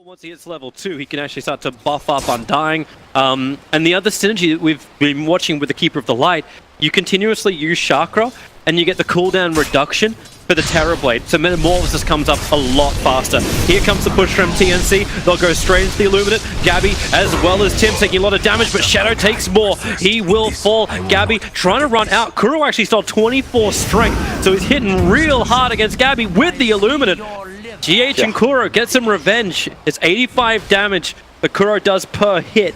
Once he hits level 2, he can actually start to buff up Undying. And the other synergy that we've been watching with the Keeper of the Light, you continuously use Chakra, and you get the cooldown reduction for the Terrorblade, so Metamorphosis comes up a lot faster. Here comes the push from TNC. They'll go straight into the Illuminate. Gabbi, as well as Tim, taking a lot of damage, but Shadow takes more. He will fall. Gabbi trying to run out. Kuro actually stole 24 strength, so he's hitting real hard against Gabbi with the Illuminate. GH and Kuro get some revenge. It's 85 damage that Kuro does per hit.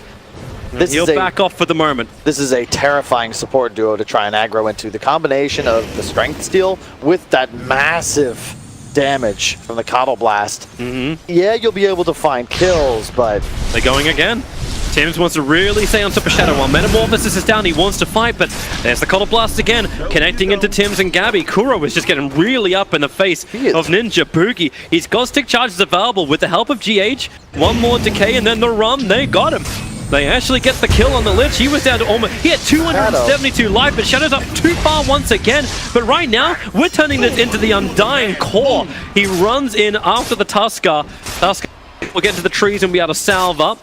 He'll back off for the moment. This is a terrifying support duo to try and aggro into. The combination of the Strength Steal with that massive damage from the Coddle Blast. Yeah, you'll be able to find kills, but... They're going again. Tims wants to really stay on top of Shadow. While Metamorphosis is down, he wants to fight, but there's the Coddle Blast again, connecting into Tims and Gabbi. Kuro is just getting really up in the face of Ninjaboogie. He's got stick charges available with the help of GH. One more decay, and then the run. They got him. They actually get the kill on the Lich. He was down to almost... He had 272 life, but Shadow's up too far once again. But right now, we're turning this into the Undying core. He runs in after the Tusker. Tusker will get to the trees and be able to salve up.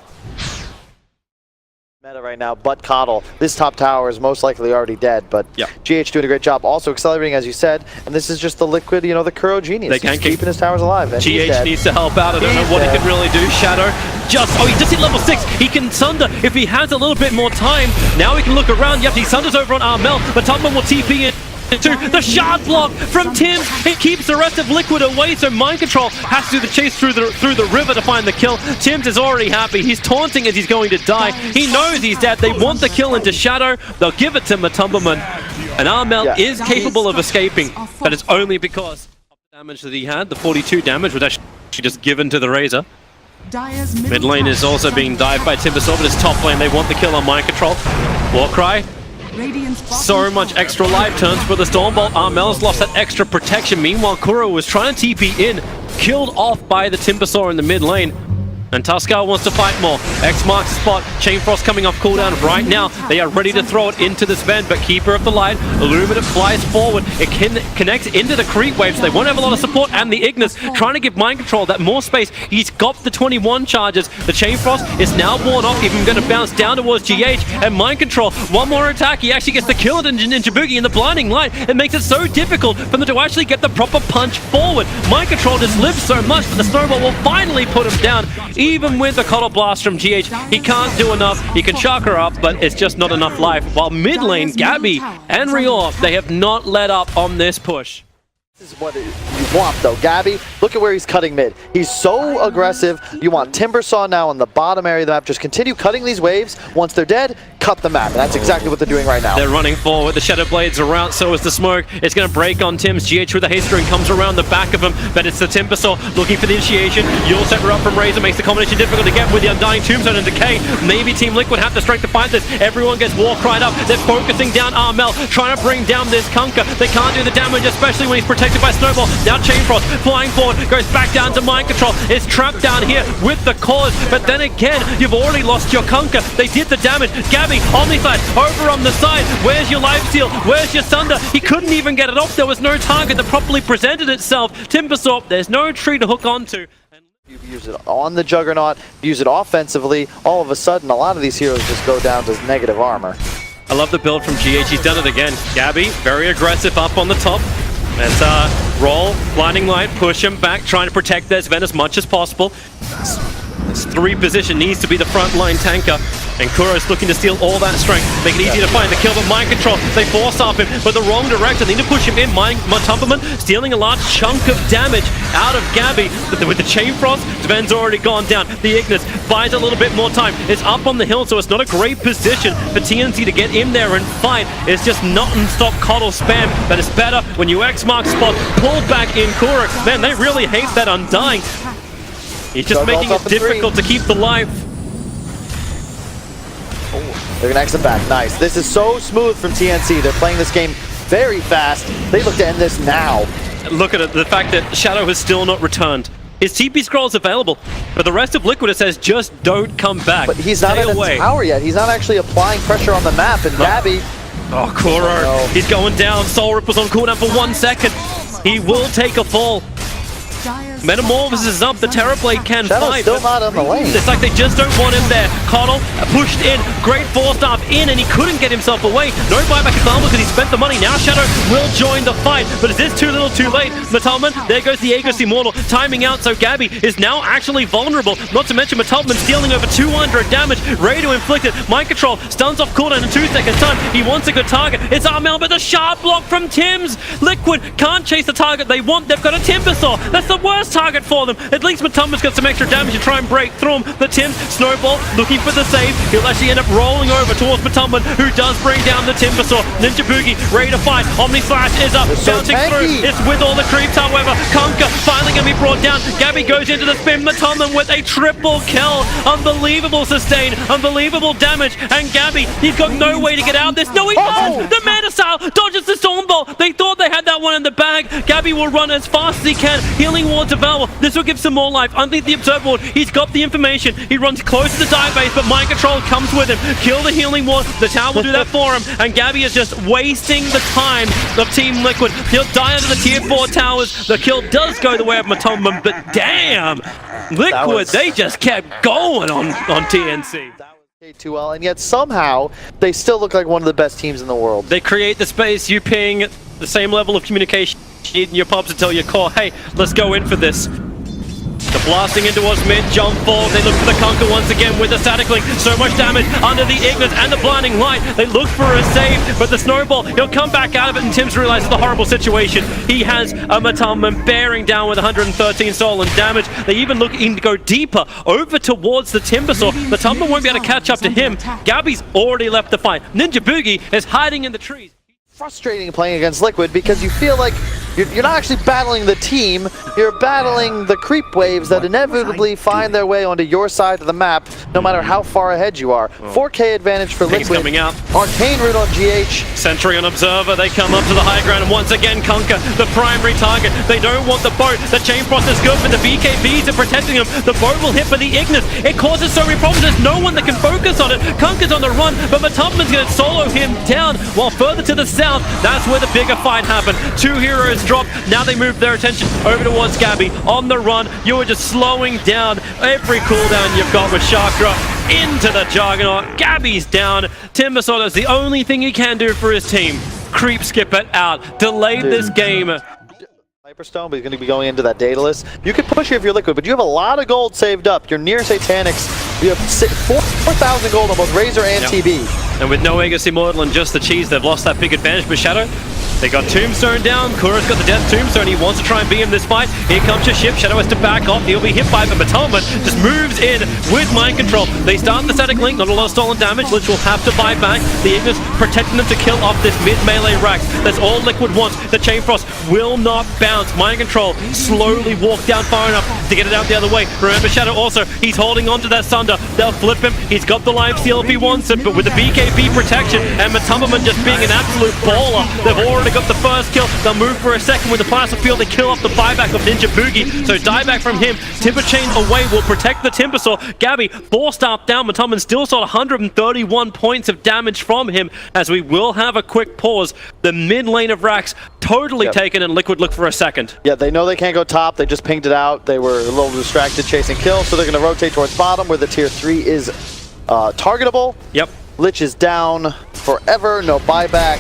Meta right now, but Coddle. This top tower is most likely already dead, but GH doing a great job. Also accelerating, as you said, and this is just the liquid, you know, the Kuro genius. They can't keeping his towers alive. And GH needs to help out. I don't know what he can really do. Shadow just... Oh, he just hit level 6. He can Sunder if he has a little bit more time. Now he can look around. Yep, he Sunders over on Armel. Matumbaman will TP in. The shard block from Tim. It keeps the rest of Liquid away, so Mind Control has to do the chase through the river to find the kill. Tims is already happy. He's taunting as he's going to die. He knows he's dead. They want the kill into Shadow. They'll give it to Matumbaman. And Armel is capable of escaping, but it's only because of the damage that he had. The 42 damage was actually just given to the Razor. Mid lane is also being dived by Timbersaw, but it's top lane. They want the kill on Mind Control. Warcry. So much extra life turns for the Stormbolt. Armel's lost that extra protection. Meanwhile, Kuro was trying to TP in, killed off by the Timbersaw in the mid lane. And Tusker wants to fight more. X marks the spot. Chain Frost coming off cooldown right now. They are ready to throw it into this vent, but Keeper of the Light, Illuminate flies forward. It connects into the creep waves. They won't have a lot of support, and the Ignis trying to give Mind Control that more space. He's got the 21 charges. The Chain Frost is now worn off, even going to bounce down towards GH, and Mind Control, one more attack. He actually gets the kill into Ninjaboogie in the blinding light. It makes it so difficult for them to actually get the proper punch forward. Mind Control just lives so much, but the Snowball will finally put him down. Even with the Coddle Blast from GH, he can't do enough. He can Chakra up, but it's just not enough life. While mid lane, Gabbi and Rior, they have not let up on this push. This is what you want, though. Gabbi, look at where he's cutting mid. He's so aggressive. You want Timbersaw now on the bottom area of the map. Just continue cutting these waves. Once they're dead, cut the map. And that's exactly what they're doing right now. They're running forward. The Shadow Blades are out, so is the smoke. It's going to break on Tim's. GH with the haste string comes around the back of him, but it's the Timbersaw looking for the initiation. You'll set her up from Razor, makes the combination difficult to get with the Undying Tombstone and Decay. Maybe Team Liquid have the strength to fight this. Everyone gets war cried up. They're focusing down Armel, trying to bring down this Kunkka. They can't do the damage, especially when he's protected by Snowball. Now Chain Frost flying forward, goes back down to Mind Control. It's trapped down here with the cause, but then again, you've already lost your Kunkka. They did the damage. Gabbi, Omniside, over on the side. Where's your life steal? Where's your Sunder? He couldn't even get it off. There was no target that properly presented itself. Timbersaw, there's no tree to hook onto. You use it on the Juggernaut, use it offensively. All of a sudden, a lot of these heroes just go down to negative armor. I love the build from GH. He's done it again. Gabbi, very aggressive up on the top. Let's roll, blinding light, push him back, trying to protect this vent as much as possible. This 3 position needs to be the front line tanker, and Kuro's looking to steal all that strength. Make it easy to find the kill, but Mind Control, they force up him, but the wrong direction. They need to push him in. Matumbaman stealing a large chunk of damage out of Gabbi, but with the Chain Frost, Sven's already gone down. The Ignis buys a little bit more time. It's up on the hill, so it's not a great position for TNC to get in there and fight. It's just non-stop Coddle spam, but it's better when you X-mark spot, pull back in Kuro. Man, they really hate that Undying. He's just making it difficult to keep the life. They're going to exit back. Nice. This is so smooth from TNC. They're playing this game very fast. They look to end this now. Look at it. The fact that Shadow has still not returned. His TP scroll is available, but the rest of Liquid, it says, just don't come back. But he's not in the tower yet. He's not actually applying pressure on the map. And Gabbi... Oh, Kuro. He's going down. Soul Ripple's on cooldown for 1 second. He will take a fall. Metamorphosis is up, the Terrorblade can Shadow's fight. still not in the lane. It's like they just don't want him there. Coddle pushed in, great four-staff in, and he couldn't get himself away. No buyback example because he spent the money. Now Shadow will join the fight, but is this too little too late? Matumbaman, there goes the Aegis Immortal, timing out, so Gabbi is now actually vulnerable. Not to mention Matumbaman stealing over 200 damage, ready to inflict it. Mind control, stuns off cooldown in 2 seconds time. He wants a good target. It's Armel, but the sharp block from Tim's. Liquid can't chase the target they want. They've got a Timbersaw. That's the worst target for them. At least Matumbaman's got some extra damage to try and break through him. The Tim, Snowball, looking for the save. He'll actually end up rolling over towards Matumbaman, who does bring down the Timbersaw. Ninjaboogie ready to fight. Omni Slash is up, bouncing through. It's with all the creeps, however. Conker finally going to be brought down. Gabbi goes into the spin. Matumbaman with a triple kill. Unbelievable sustain, unbelievable damage. And Gabbi, he's got no way to get out of this. No, he does! The Manasile dodges the Stormball. They thought they had that one in the bag. Gabbi will run as fast as he can. Healing Ward to Valor. This will give some more life. Underneath the Observe Ward, he's got the information. He runs close to the dive base, but Mind Control comes with him. Kill the Healing Ward. The tower will do that for him. And Gabbi is just wasting the time of Team Liquid. He'll die under the tier 4 towers. The kill does go the way of Matumbaman, but damn! Liquid, they just kept going on TNC. Too well, and yet somehow they still look like one of the best teams in the world. They create the space, you ping the same level of communication you need in your pubs to tell your core, hey, let's go in for this. The blasting into us mid, jump forward, they look for the Conker once again with the static link. So much damage under the Ignis and the blinding light. They look for a save, but the Snowball, he'll come back out of it, and Tim's realizes the horrible situation. He has a Matumbaman bearing down with 113 stolen damage. They even look in to go deeper over towards the Timbersaw. Matumbaman won't be able to catch up to him. Gabbi's already left the fight. Ninjaboogie is hiding in the trees. Frustrating playing against Liquid because you feel like you're not actually battling the team, you're battling the creep waves that inevitably find their way onto your side of the map, no matter how far ahead you are. 4K advantage for Liquid. Coming out. Arcane Root on GH. Sentry on Observer, they come up to the high ground, and once again Conker, the primary target. They don't want the boat. The Chain Frost is good, but the BKBs are protecting them. The boat will hit for the Ignis. It causes so many problems, there's no one that can focus on it. Conker's on the run, but Matumbaman's going to solo him down, while further to the south, that's where the bigger fight happened. 2 heroes dropped. Now they move their attention over towards Gabbi. On the run, you are just slowing down every cooldown you've got with Chakra into the Juggernaut. Gabbi's down. Timbersaw is the only thing he can do for his team. Creep skip it out. Delayed this game. Hyperstone, but he's going to be going into that Daedalus. You can push here if you're Liquid, but you have a lot of gold saved up. You're near Satanics. You have 4,000 gold on both Razor and TB. And with no Aegis Immortal and just the cheese, they've lost that big advantage. But Shadow, they got Tombstone down. Kura's got the Death Tombstone. He wants to try and beat him this fight. Here comes your ship. Shadow has to back off. He'll be hit by it, but Matumbaman just moves in with Mind Control. They start the static link. Not a lot of stolen damage. Lich will have to buy back. The Ignis protecting them to kill off this mid-melee Rax. That's all Liquid wants. The Chain Frost will not bounce. Mind Control slowly walk down far enough to get it out the other way. Remember, Shadow also, he's holding on to that Sunder. They'll flip him. He's got the life steal if he wants it, but with the BKB protection and Matumbaman just being an absolute baller, they've already got the first kill. They'll move for a second with the Plasma Field. They kill off the buyback of Ninjaboogie. So dieback from him. Timber Chain away will protect the Timbersaw. Gabbi, 4-star down. Matumbaman still saw 131 points of damage from him, as we will have a quick pause. The mid lane of Rax totally taken, and Liquid look for a second. Yeah, they know they can't go top. They just pinged it out. They were a little distracted chasing kills, so they're going to rotate towards bottom where the tier 3 is targetable. Yep. Lich is down forever. No buyback.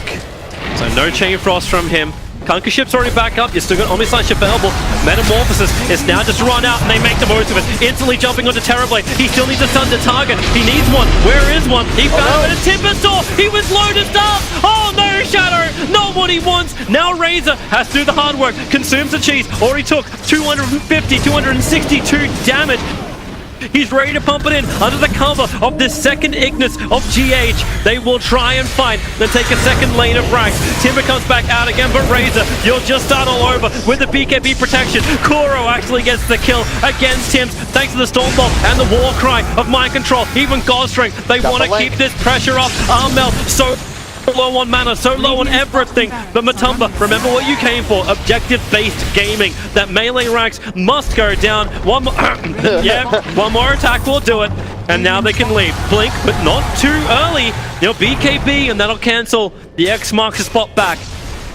So no Chain Frost from him. Conker ship's already back up. You're still got Omni Slash available. Metamorphosis is now just run out, and they make the most of it. Instantly jumping onto Terrorblade. He still needs a stun to target. He needs one. Where is one? He found it. Timbersaw. He was loaded up. Oh no, Shadow. Not what he wants. Now Razor has to do the hard work. Consumes the cheese. Already took 250, 262 damage. He's ready to pump it in under the cover of this second Ignis of GH. They will try and fight, then take a second lane of Rax. Timber comes back out again, but Razor, you'll just start all over with the BKB protection. Kuro actually gets the kill against Tim's, thanks to the Stormball and the War Cry of Mind Control. Even Godstring, they want to keep this pressure off. Armel, so low on mana, so low on everything. But Matumba, remember what you came for. Objective-based gaming. That melee Rax must go down. One more, one more attack will do it. And now they can leave. Blink, but not too early. You'll BKB, and that'll cancel. The X marks the spot back.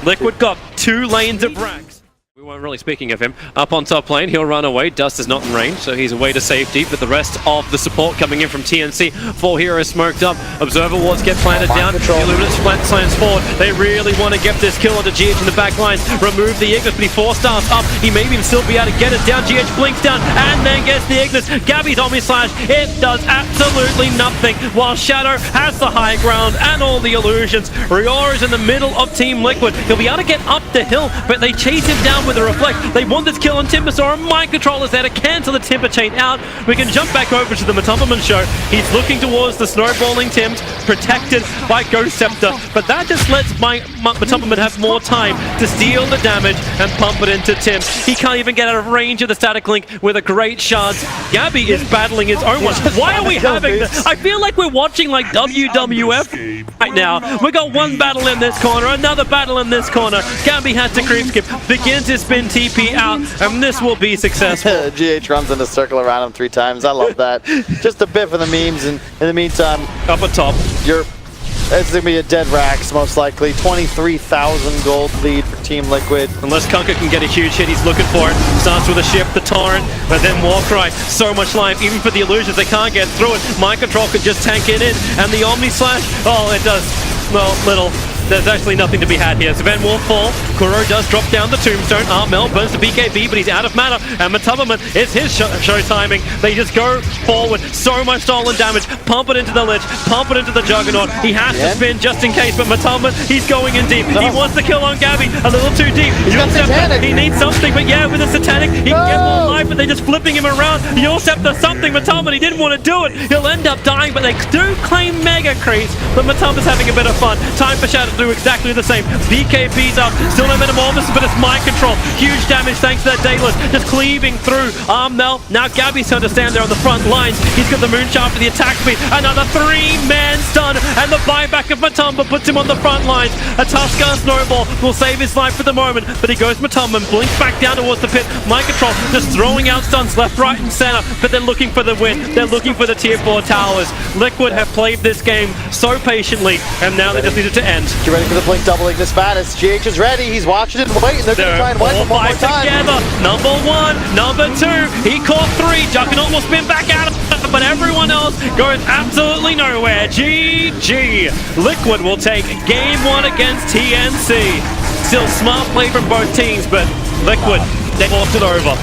Liquid got 2 lanes of Rax. We We weren't really speaking of him. Up on top lane, he'll run away. Dust is not in range, so he's away to safety. But the rest of the support coming in from TNC. 4 heroes smoked up. Observer wards get planted down. The Illuminates plant science forward. They really want to get this kill onto GH in the back lines. Remove the Ignis, but he 4-stars up. He may even still be able to get it down. GH blinks down and then gets the Ignis. Gabbi's Omni Slash. It does absolutely nothing. While Shadow has the high ground and all the illusions. Rior is in the middle of Team Liquid. He'll be able to get up the hill, but they chase him down with a reflect. They want this kill on Timbersaw. Mind controller's there to cancel the Timber chain out. We can jump back over to the Matumbaman show. He's looking towards the snowballing Tims, protected by Ghost Scepter, but that just lets Matumbaman have more time to steal the damage and pump it into Tim. He can't even get out of range of the static link with a great shard. Gabbi is battling his own one. Why are we having this? I feel like we're watching like WWF right now. We got one battle in this corner, another battle in this corner. Gabbi has to creep skip, begins his spin TP out, and this will be successful. GH runs in a circle around him 3 times. I love that. Just a bit for the memes, and in the meantime, up on top, it's going to be a dead Rax, most likely. 23,000 gold lead for Team Liquid. Unless Kuku can get a huge hit, he's looking for it. Starts with a ship, the Torrent, but then Warcry. So much life, even for the illusions, they can't get through it. Mind Control could just tank it in, and the Omni Slash, oh, it does, well, little. There's actually nothing to be had here. Sven will fall. Kuro does drop down the tombstone. Armel burns the BKB, but he's out of mana. And Matumbaman, it's his show timing. They just go forward. So much stolen damage. Pump it into the Lich. Pump it into the Juggernaut. He has to spin just in case, but Matumbaman, he's going in deep. He wants the kill on Gabbi. A little too deep. He needs something, but yeah, with a Satanic, he can get more life, but they're just flipping him around. Yulceptor something. Matumbaman, he didn't want to do it. He'll end up dying, but they do claim Mega Crease. But Matumbaman's having a bit of fun. Time for Shadow to do exactly the same. BKB's up, still no Metamorphosis, but it's Mind Control. Huge damage thanks to that Daedalus, just cleaving through Armel. Now Gabbi's turned to stand there on the front lines. He's got the Moonshaft for the attack speed. Another 3-man stun, and the buyback of Matumba puts him on the front lines. A Tuskar Snowball will save his life for the moment, but he goes Matumba, blinks back down towards the pit. Mind Control just throwing out stuns left, right, and center, but they're looking for the win. They're looking for the tier 4 towers. Liquid have played this game so patiently, and now they just need it to end. Get ready for the blink double Ignis Baddest. GH is ready. He's watching it and waiting. They're going to try and wipe him one more time. Together. Number 1, number 2. He caught 3. Juggernaut will spin back out, but everyone else goes absolutely nowhere. GG. Liquid will take game 1 against TNC. Still smart play from both teams, but Liquid, they walked it over.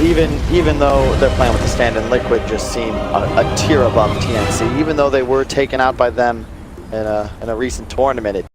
Even though they're playing with the stand-in, Liquid just seem a tier above TNC. Even though they were taken out by them in a recent tournament,